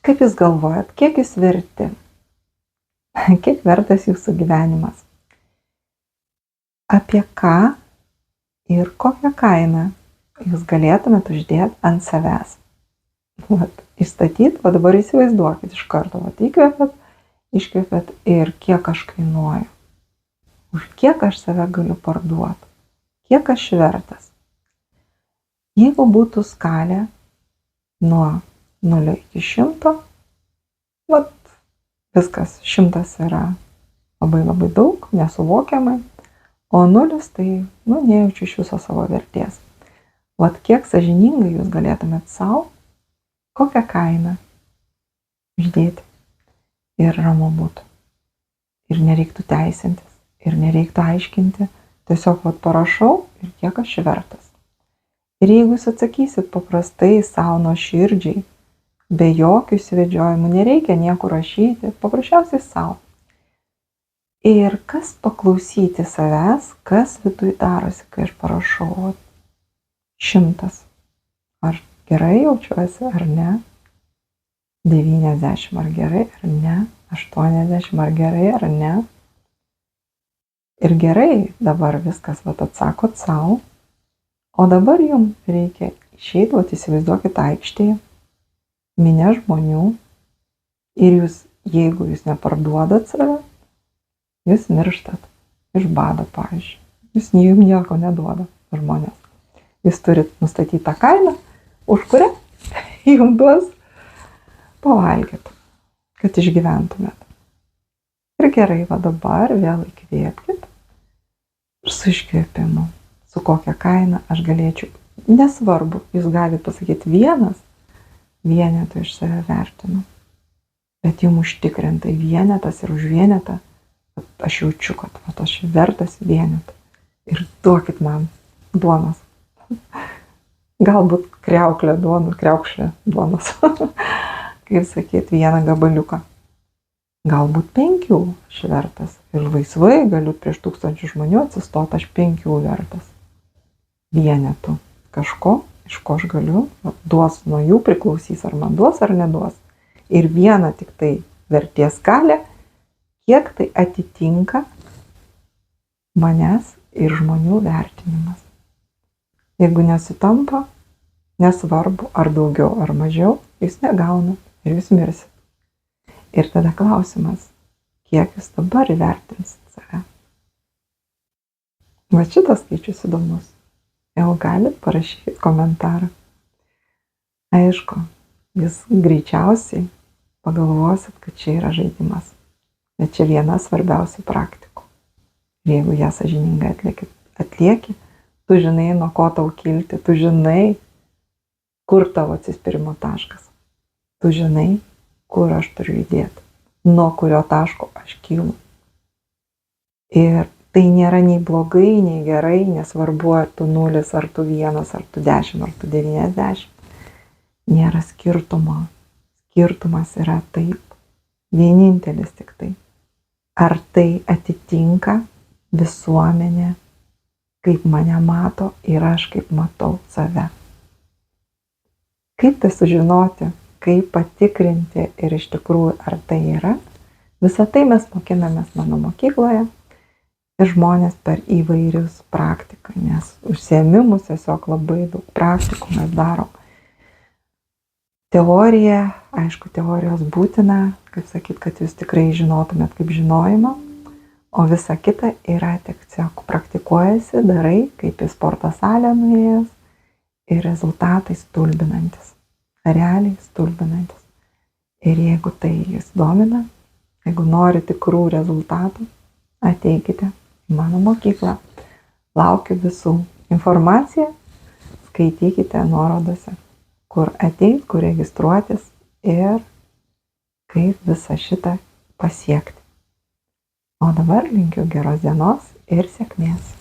Kaip jūs galvojat, kiek jūs verti? Kiek vertas jūsų gyvenimas? Apie ką ir kokią kainą jūs galėtumėt uždėti ant savęs? Įstatyti, o dabar įsivaizduokit iš karto, įkvepiat, iškvepiat ir kiek aš kainuoju. Už kiek aš save galiu parduoti? Kiek aš vertas? Jeigu būtų skalė nuo 0 iki 100, viskas, 100 yra labai daug, nesuvokiamai, o 0 tai, nejaučiu iš viso savo vertės. Kiek sąžiningai jūs galėtumėt savo, kokią kainą uždėti ir ramu būtų. Ir nereiktų teisintis, ir nereiktų aiškinti, tiesiog parašau ir kiek aš vertas. Ir jeigu jūs atsakysit paprastai savo nuoširdžiai, be jokių įsivedžiojimų, nereikia nieko rašyti, paprasčiausiai savo. Ir kas paklausyti savęs, kas viduj darosi, kai aš parašau 100. Ar gerai jaučiuosi, ar ne? 90 ar gerai, ar ne? 80 ar gerai, ar ne? Ir gerai, dabar viskas atsakot savo, o dabar jums reikia išeiti, įsivaizduokit aikštėje, minia žmonių, ir jūs, jeigu jūs neparduodat save, jūs mirštat iš bado, pavyzdžiui. Jūs jums nieko neduoda žmonės. Jūs turit nustatyti tą kainą, už kurią jums duos pavalgyti, kad išgyventumėt. Ir gerai, dabar vėl įkvėpkit ir su iškvėpimu, su kokia kaina aš galėčiau, nesvarbu, jūs galite pasakyti vienetą iš save vertinu, bet jums užtikrintai vienetas ir už vienetą, aš jaučiu, kad aš vertas vienetą ir duokit man duonos. Galbūt kriauklė duonos, kaip sakyt, vieną gabaliuką. Galbūt 5 aš vertas ir laisvai galiu prieš 1000 žmonių atsistoti, aš 5 vertas. Vienetų kažko, iš ko aš galiu, duos nuo jų priklausys, ar man duos ar neduos. Ir viena tik tai vertės skalė, kiek tai atitinka manęs ir žmonių vertinimas. Jeigu nesutampa, nesvarbu, ar daugiau ar mažiau, jūs negaunat ir jūs mirsit. Ir tada klausimas, kiek jūs dabar įvertinsit save. Šitas skaičius įdomus. Jau galit parašyti komentarą. Aišku, jūs greičiausiai pagalvosit, kad čia yra žaidimas. Bet čia viena svarbiausių praktikų. Ir jeigu ją sąžiningai atlieki, tu žinai, nuo ko tau kilti, tu žinai, kur tavo atsispirimo taškas. Tu žinai, kur aš turiu judėti, nuo kurio taško aš kylu. Ir tai nėra nei blogai, nei gerai, nesvarbu, ar tu 0, ar tu 1, ar tu 10, ar tu 90. Nėra skirtumo. Skirtumas yra taip. Vienintelis tik tai. Ar tai atitinka visuomenė, kaip mane mato ir aš kaip matau save. Kaip tai sužinoti, kaip patikrinti ir iš tikrųjų ar tai yra, visą tai mes mokinamės mano mokykloje ir žmonės per įvairius praktiką, nes užsiėmimus tiesiog labai daug praktikų mes darom. Teorija, aišku, teorijos būtina, kaip sakyt, kad jūs tikrai žinotumėt kaip žinojimą, o visa kita yra tiesiog praktikuojasi, darai, kaip į sporto salę nuėjęs ir rezultatai stulbinantis. Realiai stulbinantis. Ir jeigu tai jūs domina, jeigu nori tikrų rezultatų, ateikite į mano mokyklą. Laukiu visų. Informaciją skaitykite nuorodose, kur ateit, kur registruotis ir kaip visą šitą pasiekti. O dabar linkiu geros dienos ir sėkmės.